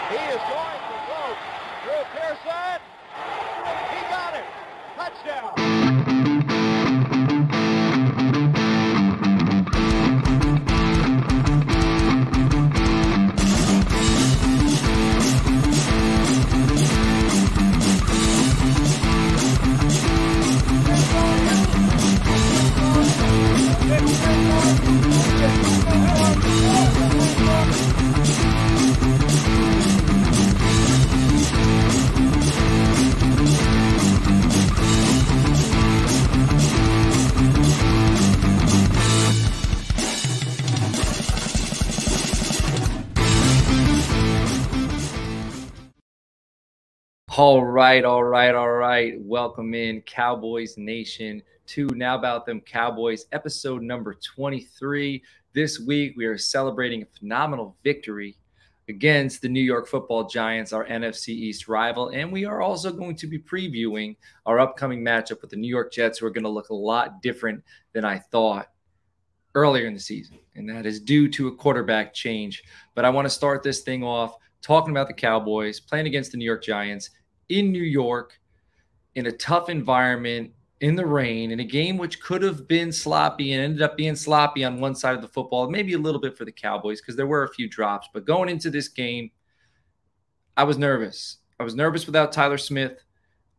He is going for broke. Drew Pearson. He got it. Touchdown. All right. Welcome in Cowboys Nation to Now About Them Cowboys, episode number 23. This week, we are celebrating a phenomenal victory against the New York Football Giants, our NFC East rival. And we are also going to be previewing our upcoming matchup with the New York Jets, who are going to look a lot different than I thought earlier in the season. And that is due to a quarterback change. But I want to start this thing off talking about the Cowboys playing against the New York Giants in New York, in a tough environment, in the rain, in a game which could have been sloppy and ended up being sloppy on one side of the football, maybe a little bit for the Cowboys because there were a few drops. But going into this game, I was nervous. I was nervous without Tyler Smith.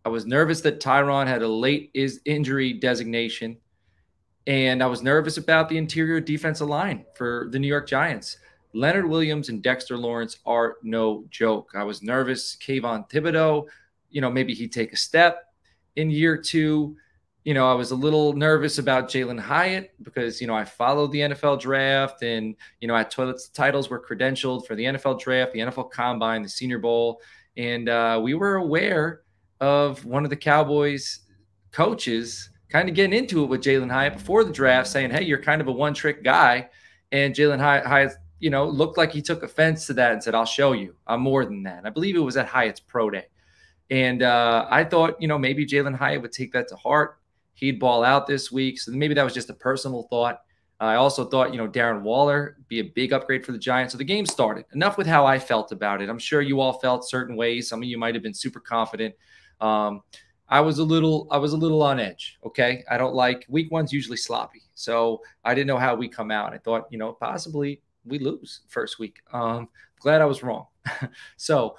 I was nervous that Tyron had a late injury designation. And I was nervous about the interior defensive line for the New York Giants. Leonard Williams and Dexter Lawrence are no joke. I was nervous. Kayvon Thibodeau, maybe he'd take a step in year two. I was a little nervous about Jalen Hyatt because, I followed the NFL draft and, at Toilets titles were credentialed for the NFL draft, the NFL Combine, the Senior Bowl. And we were aware of one of the Cowboys coaches kind of getting into it with Jalen Hyatt before the draft, saying, hey, you're kind of a one-trick guy. And Jalen Hyatt looked like he took offense to that and said, I'll show you. I'm more than that. I believe it was at Hyatt's pro day. And I thought, maybe Jalen Hyatt would take that to heart. He'd ball out this week. So maybe that was just a personal thought. I also thought, Darren Waller be a big upgrade for the Giants. So the game started. Enough with how I felt about it. I'm sure you all felt certain ways. Some of you might have been super confident. I was a little on edge. Okay. I don't like week one's usually sloppy. So I didn't know how we come out. I thought, possibly we lose first week. Glad I was wrong. So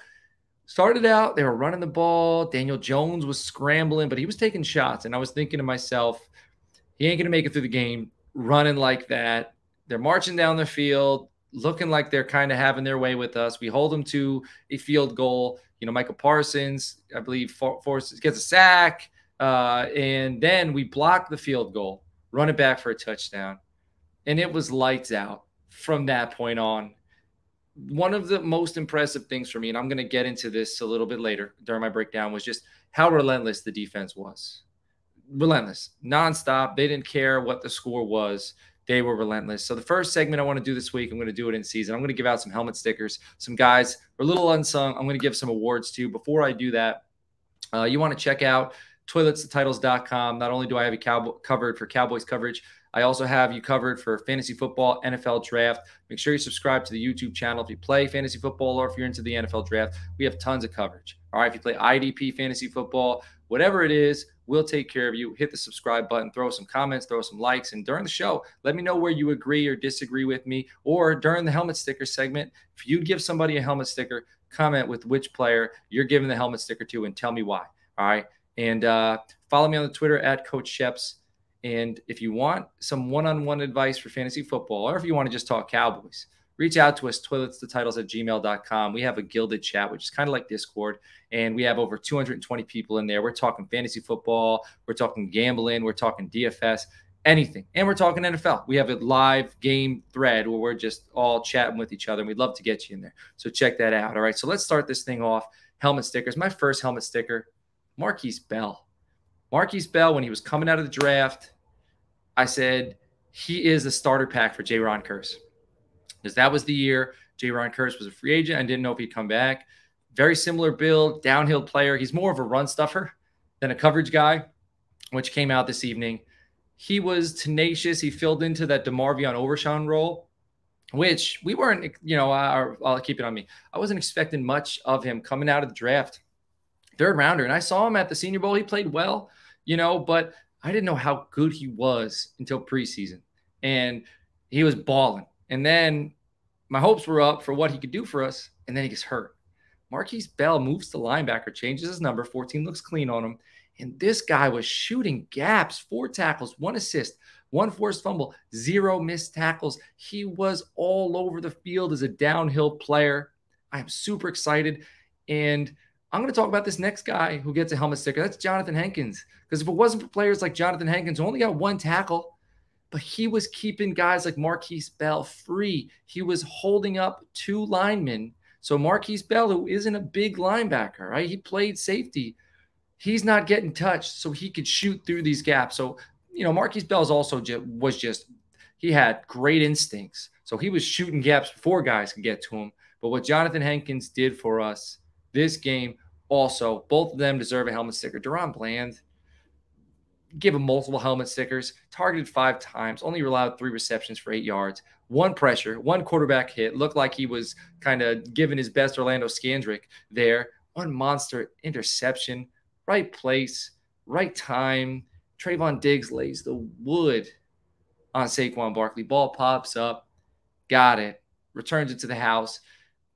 started out, they were running the ball. Daniel Jones was scrambling, but he was taking shots. And I was thinking to myself, he ain't going to make it through the game running like that. They're marching down the field, looking like they're kind of having their way with us. We hold them to a field goal. Michael Parsons, I believe, gets a sack. And then we block the field goal, run it back for a touchdown. And it was lights out from that point on. One of the most impressive things for me, and I'm going to get into this a little bit later during my breakdown, was just how relentless the defense was. Relentless, nonstop. They didn't care what the score was. They were relentless. So the first segment I want to do this week, I'm going to do it in season. I'm going to give out some helmet stickers. Some guys are a little unsung. I'm going to give some awards to. Before I do that, you want to check out toiletstotitles.com. Not only do I have you covered for Cowboys coverage, I also have you covered for fantasy football, NFL draft. Make sure you subscribe to the YouTube channel if you play fantasy football or if you're into the NFL draft. We have tons of coverage. All right, if you play IDP fantasy football, whatever it is, we'll take care of you. Hit the subscribe button, throw some comments, throw some likes, and during the show, let me know where you agree or disagree with me. Or during the helmet sticker segment, if you give somebody a helmet sticker, comment with which player you're giving the helmet sticker to and tell me why. All right, and follow me on the Twitter at Coach Sheps. And if you want some one-on-one advice for fantasy football, or if you want to just talk Cowboys, reach out to us, toiletstotitles@gmail.com. We have a gilded chat, which is kind of like Discord, and we have over 220 people in there. We're talking fantasy football. We're talking gambling. We're talking DFS, anything. And we're talking NFL. We have a live game thread where we're just all chatting with each other, and we'd love to get you in there. So check that out. All right, so let's start this thing off. Helmet stickers. My first helmet sticker, Marquise Bell. Marquise Bell, when he was coming out of the draft, I said he is a starter pack for J-Ron Kearse. Because that was the year J-Ron Kearse was a free agent. I didn't know if he'd come back. Very similar build, downhill player. He's more of a run stuffer than a coverage guy, which came out this evening. He was tenacious. He filled into that DeMarvion Overshown role. which we weren't, I'll keep it on me. I wasn't expecting much of him coming out of the draft, third rounder. And I saw him at the Senior Bowl. He played well, but I didn't know how good he was until preseason. And he was balling. And then my hopes were up for what he could do for us. And then he gets hurt. Marquise Bell moves to linebacker, changes his number. 14 looks clean on him. And this guy was shooting gaps, 4 tackles, 1 assist, 1 forced fumble, 0 missed tackles. He was all over the field as a downhill player. I am super excited. And I'm going to talk about this next guy who gets a helmet sticker. That's Jonathan Hankins. Because if it wasn't for players like Jonathan Hankins, who only got 1 tackle, but he was keeping guys like Marquise Bell free. He was holding up 2 linemen. So Marquise Bell, who isn't a big linebacker, right? He played safety. He's not getting touched, so he could shoot through these gaps. So, Marquise Bell also he had great instincts. So he was shooting gaps before guys could get to him. But what Jonathan Hankins did for us this game, also, both of them deserve a helmet sticker. Deron Bland, give him multiple helmet stickers, targeted 5 times, only allowed 3 receptions for 8 yards, 1 pressure, 1 quarterback hit, looked like he was kind of giving his best Orlando Scandrick there, 1 monster interception, right place, right time. Trayvon Diggs lays the wood on Saquon Barkley. Ball pops up, got it, returns it to the house.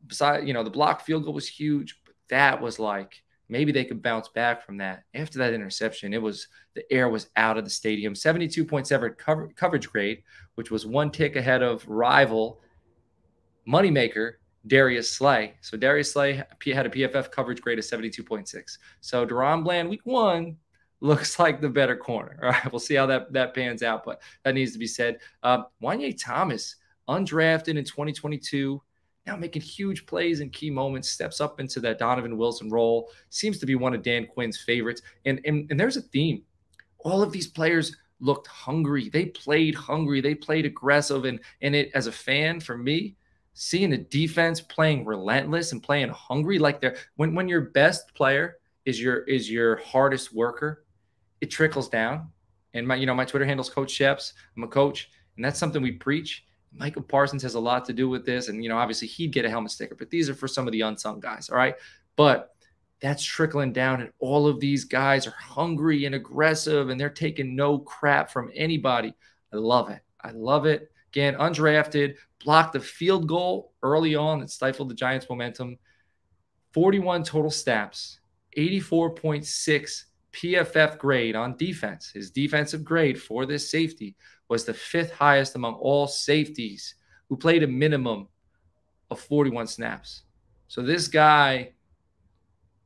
Besides, the block field goal was huge, but that was like, maybe they could bounce back from that. After that interception, the air was out of the stadium. 72.7 coverage grade, which was 1 tick ahead of rival moneymaker Darius Slay. So Darius Slay had a PFF coverage grade of 72.6. So Deron Bland, week 1, looks like the better corner. All right, we'll see how that pans out, but that needs to be said. Wanye Thomas, undrafted in 2022, now making huge plays in key moments, steps up into that Donovan Wilson role, seems to be one of Dan Quinn's favorites. And there's a theme. All of these players looked hungry. They played hungry. They played aggressive. And it, as a fan, for me, seeing the defense playing relentless and playing hungry, like they're when your best player is your hardest worker, it trickles down. And my Twitter handle's Coach Sheps. I'm a coach, and that's something we preach. Michael Parsons has a lot to do with this. And, obviously he'd get a helmet sticker, but these are for some of the unsung guys. All right. But that's trickling down, and all of these guys are hungry and aggressive, and they're taking no crap from anybody. I love it. I love it. Again, undrafted, blocked the field goal early on that stifled the Giants' momentum. 41 total snaps, 84.6 PFF grade on defense. His defensive grade for this safety was the 5th highest among all safeties who played a minimum of 41 snaps. So this guy,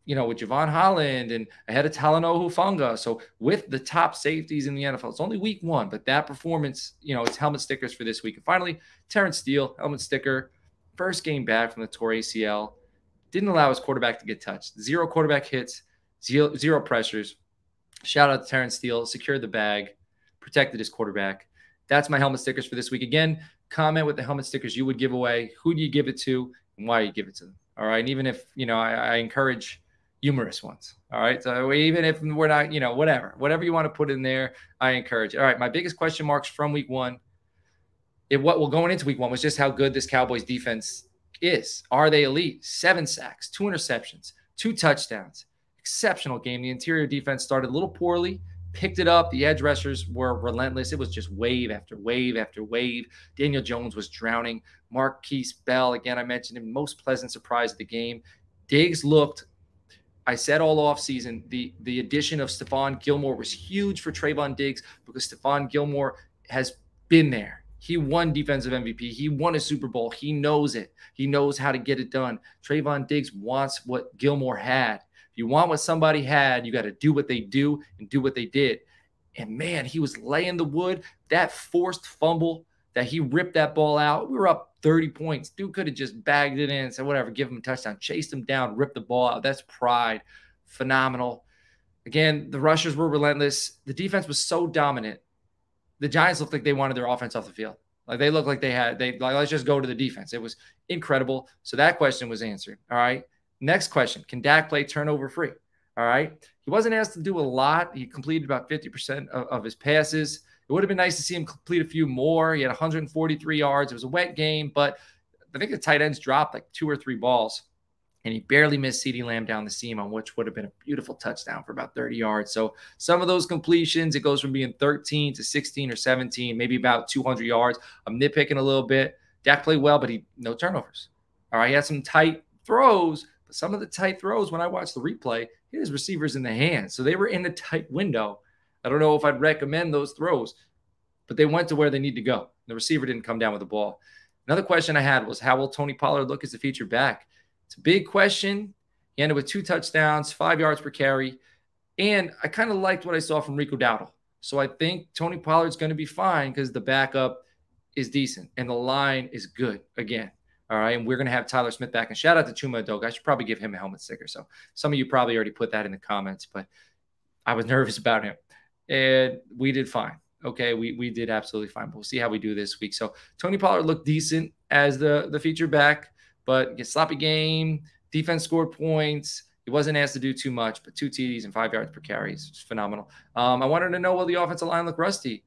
with Javon Holland and ahead of Talanoa Hufanga, so with the top safeties in the NFL, it's only week 1, but that performance, it's helmet stickers for this week. And finally, Terrence Steele, helmet sticker, first game back from the torn ACL, didn't allow his quarterback to get touched. 0 quarterback hits, 0 pressures. Shout out to Terrence Steele, secured the bag, protected his quarterback. That's my helmet stickers for this week. Again, comment with the helmet stickers you would give away, who do you give it to, and why you give it to them. All right. And even if, I encourage humorous ones. All right. So even if we're not, whatever you want to put in there, I encourage it. All right. My biggest question marks from week 1, going into week 1 was just how good this Cowboys defense is. Are they elite? 7 sacks, 2 interceptions, 2 touchdowns. Exceptional game. The interior defense started a little poorly, picked it up. The edge rushers were relentless. It was just wave after wave after wave. Daniel Jones was drowning. Marquise Bell, again, I mentioned him, most pleasant surprise of the game. Diggs looked, I said all offseason, the addition of Stephon Gilmore was huge for Trayvon Diggs because Stephon Gilmore has been there. He won defensive MVP. He won a Super Bowl. He knows it. He knows how to get it done. Trayvon Diggs wants what Gilmore had. If you want what somebody had, you got to do what they do and do what they did. And, man, he was laying the wood. That forced fumble that he ripped that ball out, we were up 30 points. Dude could have just bagged it in and said, whatever, give him a touchdown. Chased him down, ripped the ball out. That's pride. Phenomenal. Again, the rushers were relentless. The defense was so dominant. The Giants looked like they wanted their offense off the field. Like they looked like let's just go to the defense. It was incredible. So that question was answered. All right. Next question. Can Dak play turnover free? All right. He wasn't asked to do a lot. He completed about 50% of his passes. It would have been nice to see him complete a few more. He had 143 yards. It was a wet game, but I think the tight ends dropped like 2 or 3 balls, and he barely missed CeeDee Lamb down the seam, on which would have been a beautiful touchdown for about 30 yards. So some of those completions, it goes from being 13 to 16 or 17, maybe about 200 yards. I'm nitpicking a little bit. Dak played well, but no turnovers. All right, he had some tight throws, but some of the tight throws, when I watched the replay, he had his receivers in the hands. So they were in a tight window. I don't know if I'd recommend those throws, but they went to where they need to go. The receiver didn't come down with the ball. Another question I had was, how will Tony Pollard look as a feature back? It's a big question. He ended with 2 touchdowns, 5 yards per carry. And I kind of liked what I saw from Rico Dowdle. So I think Tony Pollard's going to be fine because the backup is decent and the line is good again. All right. And we're going to have Tyler Smith back. And shout out to Chuma Adoga. I should probably give him a helmet sticker. So some of you probably already put that in the comments, but I was nervous about him. And we did fine. Okay, we did absolutely fine. But we'll see how we do this week. So Tony Pollard looked decent as the feature back, but get sloppy game. Defense scored points. He wasn't asked to do too much, but 2 TDs and 5 yards per carry is phenomenal. I wanted to know, will the offensive line look rusty?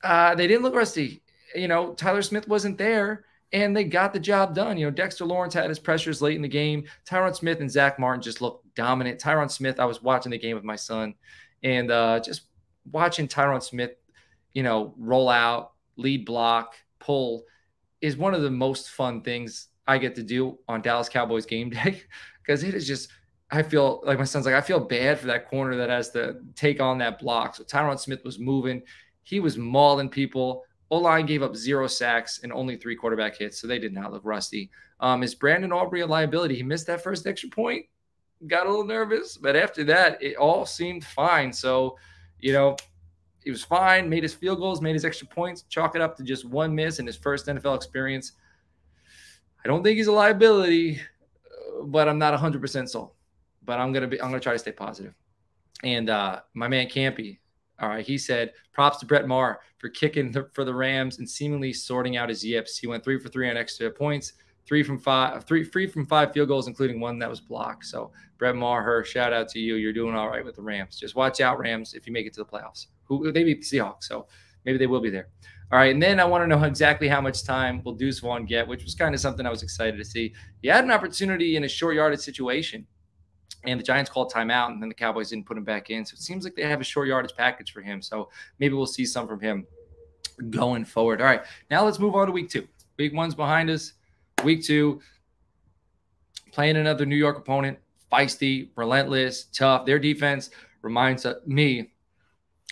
They didn't look rusty. Tyler Smith wasn't there, and they got the job done. Dexter Lawrence had his pressures late in the game. Tyron Smith and Zach Martin just looked dominant. Tyron Smith, I was watching the game with my son, and just watching Tyron Smith, roll out, lead block, pull is one of the most fun things I get to do on Dallas Cowboys game day, because it is just, I feel like my son's like, I feel bad for that corner that has to take on that block. So Tyron Smith was moving. He was mauling people. O-line gave up 0 sacks and only 3 quarterback hits, so they did not look rusty. Is Brandon Aubrey a liability? He missed that first extra point. Got a little nervous, but after that, it all seemed fine. So, he was fine, made his field goals, made his extra points, chalk it up to just 1 miss in his first NFL experience. I don't think he's a liability, but I'm not 100% sold. But I'm gonna try to stay positive. And my man Campy, all right, he said, props to Brett Maher for kicking for the Rams and seemingly sorting out his yips. He went 3 for 3 on extra points, 3 from 5 field goals, including 1 that was blocked. So Brett Maher, shout out to you. You're doing all right with the Rams. Just watch out, Rams, if you make it to the playoffs. They beat the Seahawks, so maybe they will be there. All right, and then I want to know exactly how much time will Deuce Vaughn get, which was kind of something I was excited to see. He had an opportunity in a short yardage situation, and the Giants called timeout, and then the Cowboys didn't put him back in. So it seems like they have a short yardage package for him. So maybe we'll see some from him going forward. All right, now let's move on to week 2. Week 1's behind us. Week 2, playing another New York opponent, feisty, relentless, tough. Their defense reminds me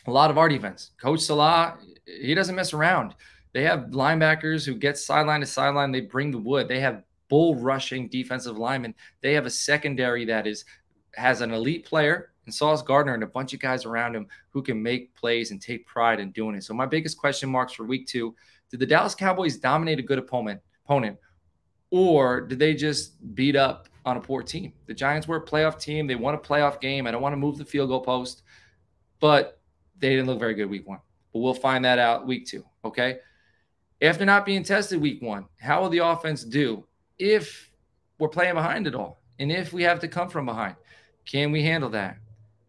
a lot of our defense. Coach Salah, he doesn't mess around. They have linebackers who get sideline to sideline. They bring the wood. They have bull rushing defensive linemen. They have a secondary that has an elite player and Sauce Gardner and a bunch of guys around him who can make plays and take pride in doing it. So my biggest question marks for week 2, did the Dallas Cowboys dominate a good opponent, or did they just beat up on a poor team? The Giants were a playoff team. They won a playoff game. I don't want to move the field goal post, but they didn't look very good week 1. But we'll find that out week 2, okay? After not being tested week 1, how will the offense do if we're playing behind it all? And if we have to come from behind, can we handle that?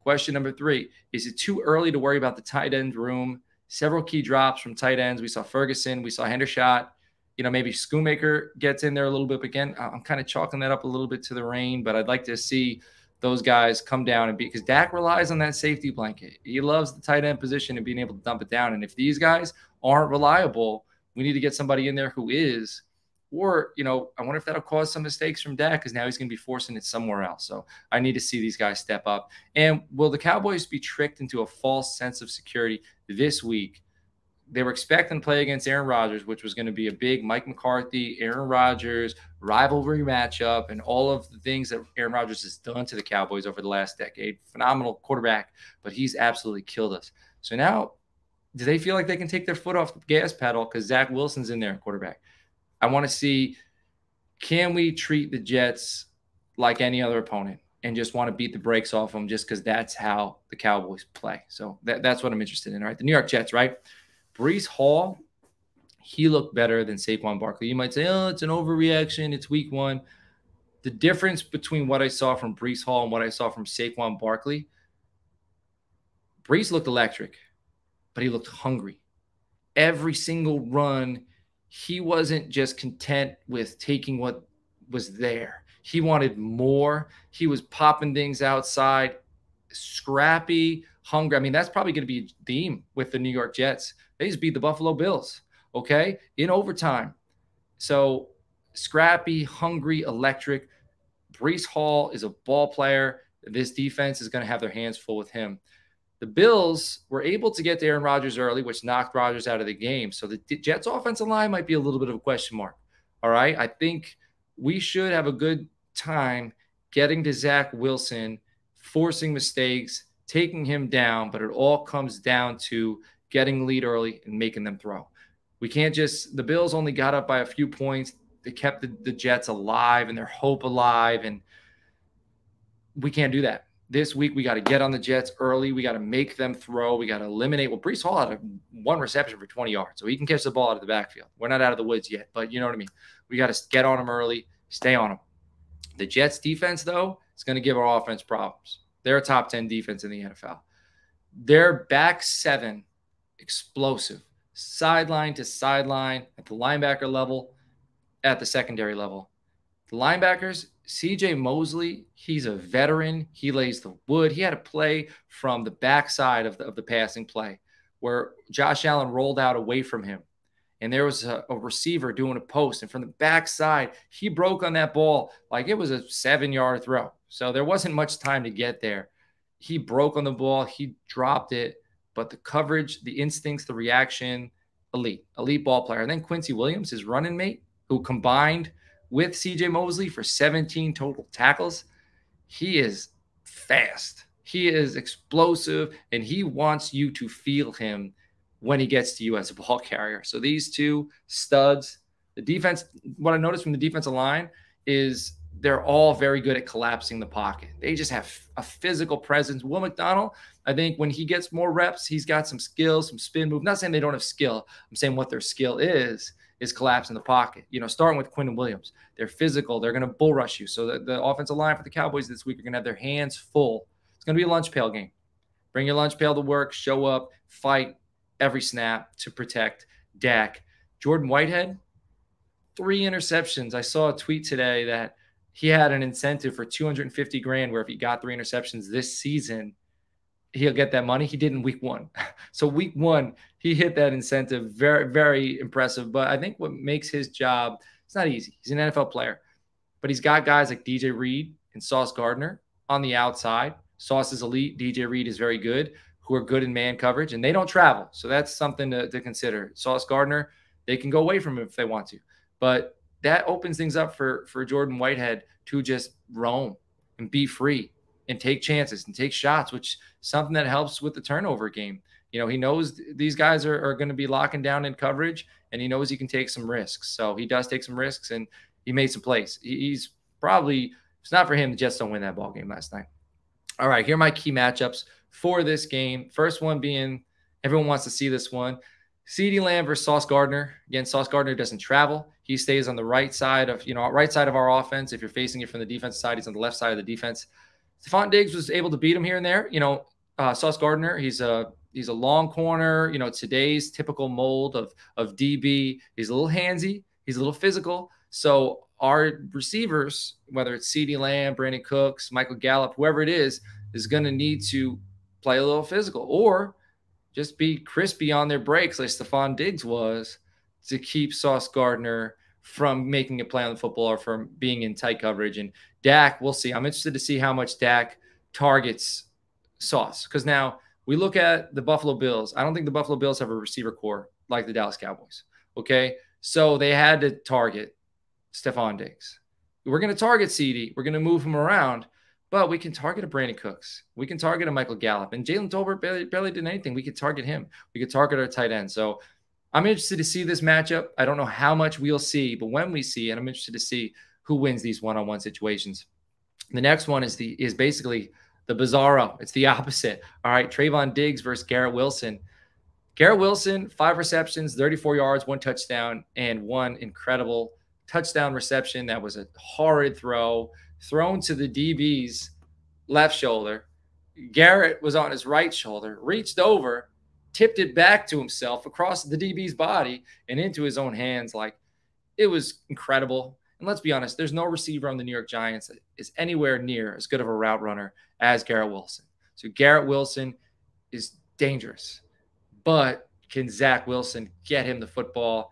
Question number 3, is it too early to worry about the tight end room? Several key drops from tight ends. We saw Ferguson. We saw Hendershot. Maybe Schoonmaker gets in there a little bit. But again, I'm kind of chalking that up a little bit to the rain, but I'd like to see those guys come down and because Dak relies on that safety blanket. He loves the tight end position and being able to dump it down. And if these guys aren't reliable, we need to get somebody in there who is. Or, I wonder if that'll cause some mistakes from Dak because now he's going to be forcing it somewhere else. So I need to see these guys step up. And will the Cowboys be tricked into a false sense of security this week? They were expecting to play against Aaron Rodgers, which was going to be a big Mike McCarthy, Aaron Rodgers rivalry matchup, and all of the things that Aaron Rodgers has done to the Cowboys over the last decade. Phenomenal quarterback, but he's absolutely killed us. So now, do they feel like they can take their foot off the gas pedal because Zach Wilson's in there at quarterback? I want to see, can we treat the Jets like any other opponent and just want to beat the brakes off them just because that's how the Cowboys play? So that's what I'm interested in, all right? The New York Jets, right? Breece Hall, he looked better than Saquon Barkley. You might say, oh, it's an overreaction. It's week 1. The difference between what I saw from Breece Hall and what I saw from Saquon Barkley, Breece looked electric. but he looked hungry. Every single run, he wasn't just content with taking what was there. He wanted more. He was popping things outside, scrappy, hungry. I mean, that's probably going to be a theme with the New York Jets. They just beat the Buffalo Bills, okay, in overtime. So scrappy, hungry, electric. Breece Hall is a ball player. This defense is going to have their hands full with him. The Bills were able to get to Aaron Rodgers early, which knocked Rodgers out of the game. So the Jets' offensive line might be a little bit of a question mark. All right. I think we should have a good time getting to Zach Wilson, forcing mistakes, taking him down, but it all comes down to getting lead early and making them throw. We can't just – the Bills only got up by a few points. They kept the Jets alive and their hope alive, and we can't do that. This week, we got to get on the Jets early. We got to make them throw. We got to eliminate. Well, Breece Hall had one reception for 20 yards, so he can catch the ball out of the backfield. We're not out of the woods yet, but you know what I mean. We got to get on him early, stay on him. The Jets defense, though, is going to give our offense problems. They're a top 10 defense in the NFL. Their back seven, explosive, sideline to sideline at the linebacker level, at the secondary level. The linebackers, C.J. Mosley, he's a veteran. He lays the wood. He had a play from the backside of the passing play where Josh Allen rolled out away from him. And there was a receiver doing a post. And from the backside, he broke on that ball like it was a 7-yard throw. So there wasn't much time to get there. He broke on the ball. He dropped it. But the coverage, the instincts, the reaction, elite ball player. And then Quincy Williams, his running mate, who combined with C.J. Mosley for 17 total tackles. He is fast. He is explosive, and he wants you to feel him when he gets to you as a ball carrier. So these two studs, the defense, what I noticed from the defensive line is they're all very good at collapsing the pocket. They just have a physical presence. Will McDonald, I think when he gets more reps, he's got some skills, some spin move. I'm not saying they don't have skill. I'm saying what their skill is collapse in the pocket. You know, starting with Quinn and Williams. They're physical. They're going to bull rush you. So the offensive line for the Cowboys this week are going to have their hands full. It's going to be a lunch pail game. Bring your lunch pail to work, show up, fight every snap to protect Dak. Jordan Whitehead, 3 interceptions. I saw a tweet today that he had an incentive for $250,000 where if he got 3 interceptions this season, he'll get that money. He did in week 1. So week 1, he hit that incentive. Very, very impressive. But I think what makes his job, it's not easy. He's an NFL player. But he's got guys like DJ Reed and Sauce Gardner on the outside. Sauce is elite. DJ Reed is very good, who are good in man coverage. And they don't travel. So that's something to consider. Sauce Gardner, they can go away from him if they want to. But that opens things up for Jordan Whitehead to just roam and be free and take chances and take shots, which is something that helps with the turnover game. You know, he knows these guys are going to be locking down in coverage, and he knows he can take some risks. So he does take some risks, and he made some plays. He's probably, if it's not for him, the Jets don't win that ball game last night. All right, here are my key matchups for this game. First one being, everyone wants to see this one, CeeDee Lamb versus Sauce Gardner. Again, Sauce Gardner doesn't travel. He stays on the right side of, right side of our offense. If you're facing it from the defensive side, he's on the left side of the defense. Stephon Diggs was able to beat him here and there. Sauce Gardner, he's a long corner, today's typical mold of DB. He's a little handsy. He's a little physical. So our receivers, whether it's CeeDee Lamb, Brandon Cooks, Michael Gallup, whoever it is going to need to play a little physical or just be crispy on their breaks like Stephon Diggs was to keep Sauce Gardner from making a play on the football or from being in tight coverage. And Dak, we'll see. I'm interested to see how much Dak targets Sauce. Because now we look at the Buffalo Bills. I don't think the Buffalo Bills have a receiver core like the Dallas Cowboys. Okay? So they had to target Stephon Diggs. We're going to target CeeDee. We're going to move him around. But we can target a Brandon Cooks. We can target a Michael Gallup. And Jalen Tolbert barely did anything. We could target him. We could target our tight end. So I'm interested to see this matchup. I don't know how much we'll see, but when we see it, I'm interested to see who wins these one-on-one situations. The next one is basically the bizarro. It's the opposite. All right, Trayvon Diggs versus Garrett Wilson. Garrett Wilson, 5 receptions, 34 yards, 1 touchdown, and 1 incredible touchdown reception. That was a horrid throw thrown to the DB's left shoulder. Garrett was on his right shoulder, reached over, tipped it back to himself across the DB's body and into his own hands. Like, it was incredible. And let's be honest, there's no receiver on the New York Giants that is anywhere near as good of a route runner as Garrett Wilson. So Garrett Wilson is dangerous. But can Zach Wilson get him the football?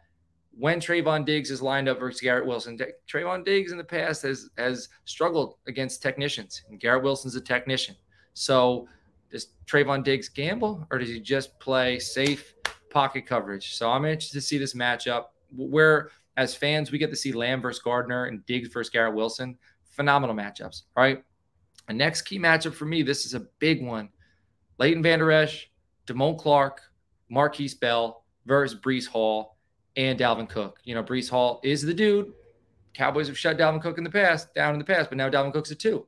When Trayvon Diggs is lined up versus Garrett Wilson, Trayvon Diggs in the past has struggled against technicians, and Garrett Wilson's a technician. So does Trayvon Diggs gamble, or does he just play safe pocket coverage? So I'm interested to see this matchup where, as fans, we get to see Lamb versus Gardner and Diggs versus Garrett Wilson. Phenomenal matchups, right? The next key matchup for me, this is a big one. Leighton Vander Esch, Damone Clark, Marquise Bell versus Breece Hall and Dalvin Cook. You know, Breece Hall is the dude. Cowboys have shut Dalvin Cook down in the past, but now Dalvin Cook's a 2.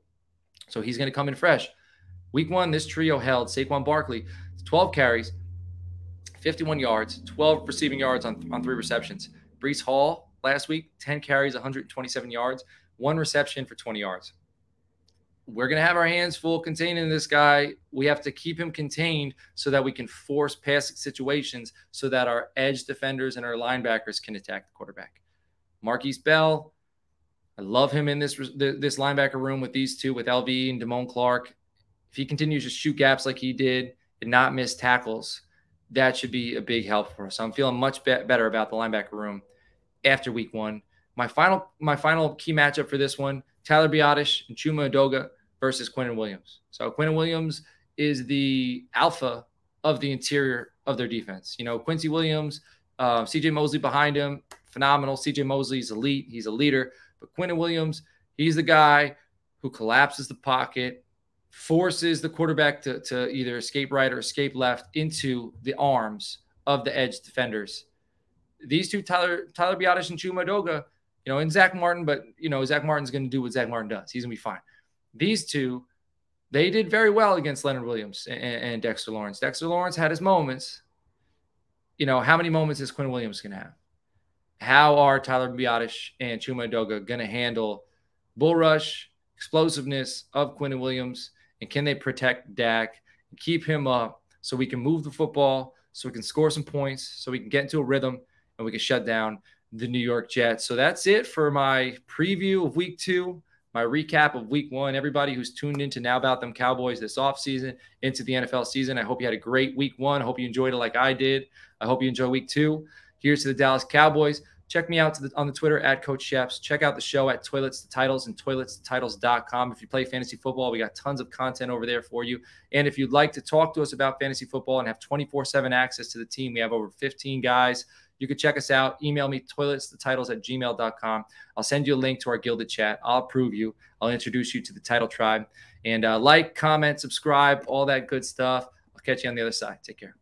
So he's going to come in fresh. Week 1, this trio held Saquon Barkley, 12 carries, 51 yards, 12 receiving yards on 3 receptions. Breece Hall last week, 10 carries, 127 yards, 1 reception for 20 yards. We're going to have our hands full containing this guy. We have to keep him contained so that we can force passing situations so that our edge defenders and our linebackers can attack the quarterback. Marquise Bell, I love him in this linebacker room with these two, with LV and Damone Clark. If he continues to shoot gaps like he did and not miss tackles, that should be a big help for us. So I'm feeling much better about the linebacker room after week 1. My final key matchup for this one, Tyler Biadasz and Chuma Edoga versus Quinnen Williams. So Quinnen Williams is the alpha of the interior of their defense. You know, Quincy Williams, CJ Mosley behind him, phenomenal. CJ Mosley is elite. He's a leader. But Quinnen Williams, he's the guy who collapses the pocket, forces the quarterback to either escape right or escape left into the arms of the edge defenders. These two, Tyler Biadasz and Chuma Edoga, you know, and Zach Martin, but, you know, Zach Martin's going to do what Zach Martin does. He's going to be fine. These two, they did very well against Leonard Williams and Dexter Lawrence. Dexter Lawrence had his moments. You know, how many moments is Quinnen Williams going to have? How are Tyler Biadasz and Chuma Edoga going to handle bull rush, explosiveness of Quinnen Williams, and can they protect Dak and keep him up so we can move the football, so we can score some points, so we can get into a rhythm, and we can shut down the New York Jets. So that's it for my preview of week 2, my recap of week 1. Everybody who's tuned into Now About Them Cowboys this offseason, into the NFL season, I hope you had a great week 1. I hope you enjoyed it like I did. I hope you enjoy week 2. Here's to the Dallas Cowboys. Check me out on the Twitter at Coach Sheps. Check out the show at Toilets to Titles and toiletstotitles.com. If you play fantasy football, we got tons of content over there for you. And if you'd like to talk to us about fantasy football and have 24/7 access to the team, we have over 15 guys. You can check us out. Email me, toiletstotitles@gmail.com. I'll send you a link to our Gilded Chat. I'll approve you. I'll introduce you to the Title Tribe. And like, comment, subscribe, all that good stuff. I'll catch you on the other side. Take care.